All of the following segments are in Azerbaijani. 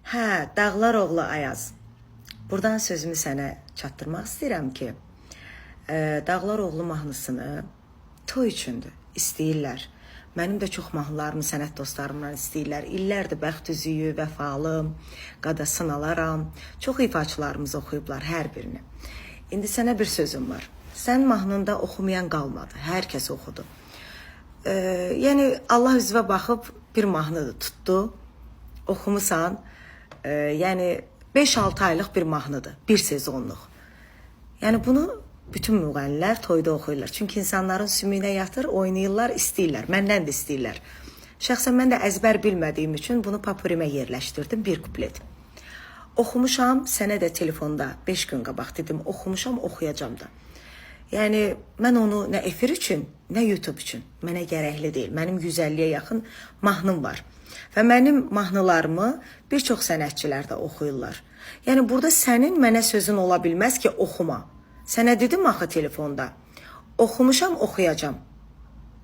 Hə, Dağlar oğlu Ayaz. Buradan sözümü sənə çatdırmaq istəyirəm ki, Dağlar oğlu mahnısını toy üçündür, istəyirlər. Mənim də çox mahnılarımı sənət dostlarımdan istəyirlər. İllərdir bəxt üzüyü, vəfalım, qadasın alaram. Çox ifaçılarımız oxuyublar hər birini. İndi sənə bir sözüm var. Sən mahnında oxumayan qalmadı, hər kəs oxudu. Yəni Allah üzvə baxıb bir mahnıdır tutdu, oxumusan. Yəni 5-6 aylıq bir mahnıdır, bir sezonluq. Yəni bunu bütün müğənnilər toyda oxuyurlar. Çünki insanların sümüyünə yatır, oynayırlar, istəyirlər. Məndən də istəyirlər. Şəxsən mən də əzbər bilmədiyim üçün bunu papurimə yerləşdirdim, bir kuplet. Oxumuşam, sənə də telefonda 5 gün qabaq dedim, oxumuşam, oxuyacam da. Yəni mən onu nə efir üçün, nə YouTube üçün mənə gərəkli deyil. Mənim 150-yə yaxın mahnım var. Və mənim mahnılarımı bir çox sənətçilər də oxuyurlar. Yəni burada sənin mənə sözün ola bilməz ki, oxuma. Sənə dedim axı telefonda, oxumuşam, oxuyacam.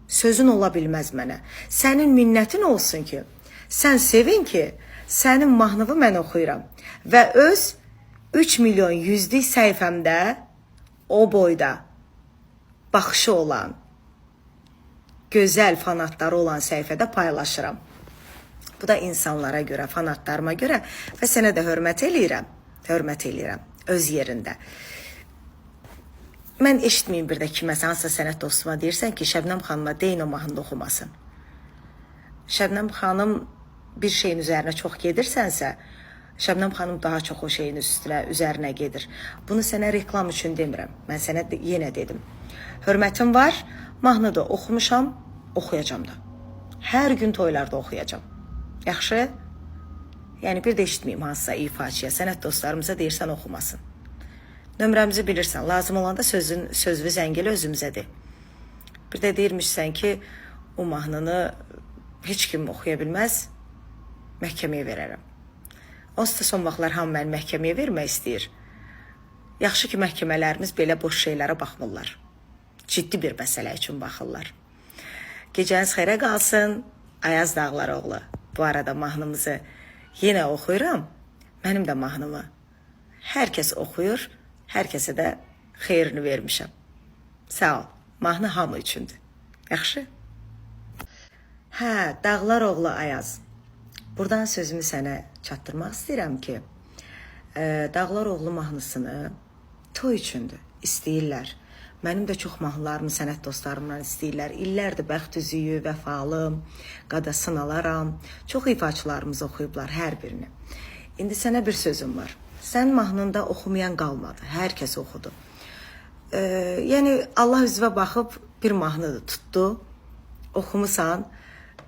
Sözün ola bilməz mənə. Sənin minnətin olsun ki, sən sevin ki, sənin mahnını mən oxuyuram. Və öz 3 milyon 100'lük səhifəmdə o boyda baxışı olan, gözəl fanatları olan səhifədə paylaşıram. Bu da insanlara görə, fanatlarıma görə və sənə də hörmət eləyirəm öz yerində. Mən eşitməyim bir də kiməsə, hansısa sənət dostuma deyirsən ki, Şəbnəm xanıma deyin o mahnını oxumasın. Şəbnəm xanım bir şeyin üzərinə çox gedirsənsə, Şəbnəm xanım daha çox o şeyin üzərinə gedir. Bunu sənə reklam üçün demirəm. Mən sənə yenə dedim. Hörmətim var, mahnıda oxumuşam, oxuyacam da. Hər gün toylarda oxuyacam. Yaxşı? Yəni bir də eşitməyim hansısa ifaçıya, sənət dostlarımıza deyirsən oxumasın. Nömrəmizi bilirsən, lazım olanda sözlü zəngili özümüzə de. Bir də deyirmişsən ki, o mahnını heç kim oxuya bilməz, məhkəməyə verərəm. Onsuz da son vaxtlar hamı məni məhkəməyə vermək istəyir. Yaxşı ki, məhkəmələrimiz belə boş şeylərə baxmırlar. Ciddi bir məsələ üçün baxırlar. Gecəniz xeyrə qalsın, Ayaz Dağlar oğlu. Bu arada mahnımızı yenə oxuyuram. Mənim də mahnımı hər kəs oxuyur, hər kəsə də xeyrini vermişəm. Sağ ol, mahnı hamı üçündür. Yaxşı? Hə, Dağlar oğlu Ayaz. Buradan sözümü sənə çatdırmaq istəyirəm ki, Dağlar oğlu mahnısını toy üçündür, istəyirlər. Mənim də çox mahnılarımı sənət dostlarımdan istəyirlər. İllərdir bəxt üzüyü, vəfalım, qadasın alaram. Çox ifaçılarımız oxuyublar hər birini. İndi sənə bir sözüm var. Sən mahnında oxumayan qalmadı, hər kəs oxudu. Yəni Allah üzvə baxıb bir mahnıdır tutdu, oxumusan.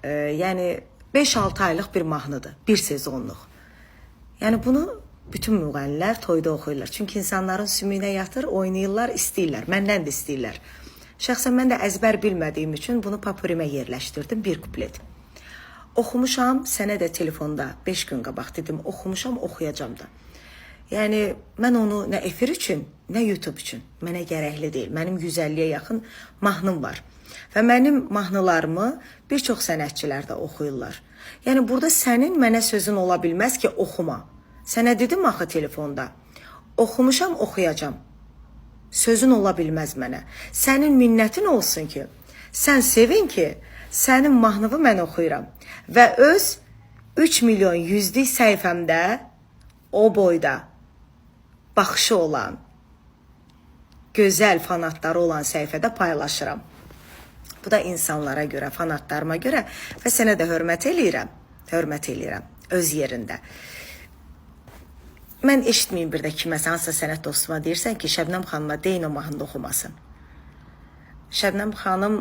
Yəni 5-6 aylıq bir mahnıdır, bir sezonluq. Yəni bunu bütün müğənnilər toyda oxuyurlar. Çünki insanların sümüyünə yatır, oynayırlar, istəyirlər. Məndən də istəyirlər. Şəxsən mən də əzbər bilmədiyim üçün bunu papurimə yerləşdirdim, bir kuplet. Oxumuşam, sənə də telefonda 5 gün qabaq dedim, oxumuşam, oxuyacam da. Yəni mən onu nə efir üçün, nə YouTube üçün mənə gərəkli deyil. Mənim 150-yə yaxın mahnım var. Və mənim mahnılarımı bir çox sənətçilər də oxuyurlar. Yəni burada sənin mənə sözün ola bilməz ki, oxuma. Sənə dedim axı telefonda, oxumuşam, oxuyacam. Sözün ola bilməz mənə. Sənin minnətin olsun ki, sən sevin ki, sənin mahnını mən oxuyuram. Və öz 3 milyon 100'lük səhifəmdə o boyda baxışı olan, gözəl fanatları olan səhifədə paylaşıram. Bu da insanlara görə, fanatlarıma görə və sənə də hörmət eləyirəm öz yerində. Mən eşitməyim bir də kiməsə, hansısa sənət dostuma deyirsən ki, Şəbnəm xanıma deyin o mahnını oxumasın. Şəbnəm xanım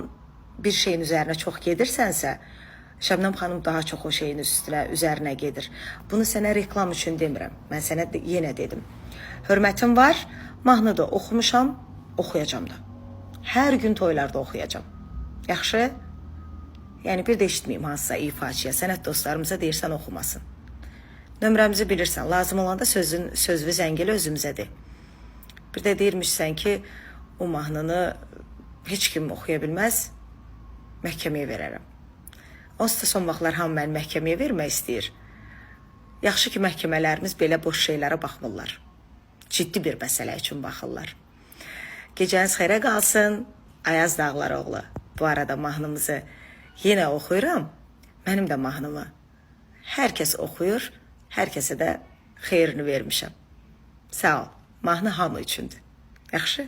bir şeyin üzərinə çox gedirsənsə, Şəbnəm xanım daha çox o şeyin üzərinə gedir. Bunu sənə reklam üçün demirəm. Mən sənə yenə dedim. Hörmətim var, mahnıda oxumuşam, oxuyacam da. Hər gün toylarda oxuyacam. Yaxşı? Yəni bir də eşitməyim hansısa ifaçıya, sənət dostlarımıza deyirsən oxumasın. Nömrəmizi bilirsən, lazım olanda sözlü zəngili özümüzə de. Bir də deyirmişsən ki, o mahnını heç kim oxuya bilməz, məhkəməyə verərəm. Onsuz da son vaxtlar hamı məni məhkəməyə vermək istəyir. Yaxşı ki, məhkəmələrimiz belə boş şeylərə baxmırlar. Ciddi bir məsələ üçün baxırlar. Gecəniz xeyrə qalsın, Ayaz Dağlaroğlu. Bu arada mahnımızı yenə oxuyuram. Mənim də mahnımı hər kəs oxuyur, hər kəsə də xeyrini vermişəm. Sağ ol, mahnı hamı üçündür. Yaxşı?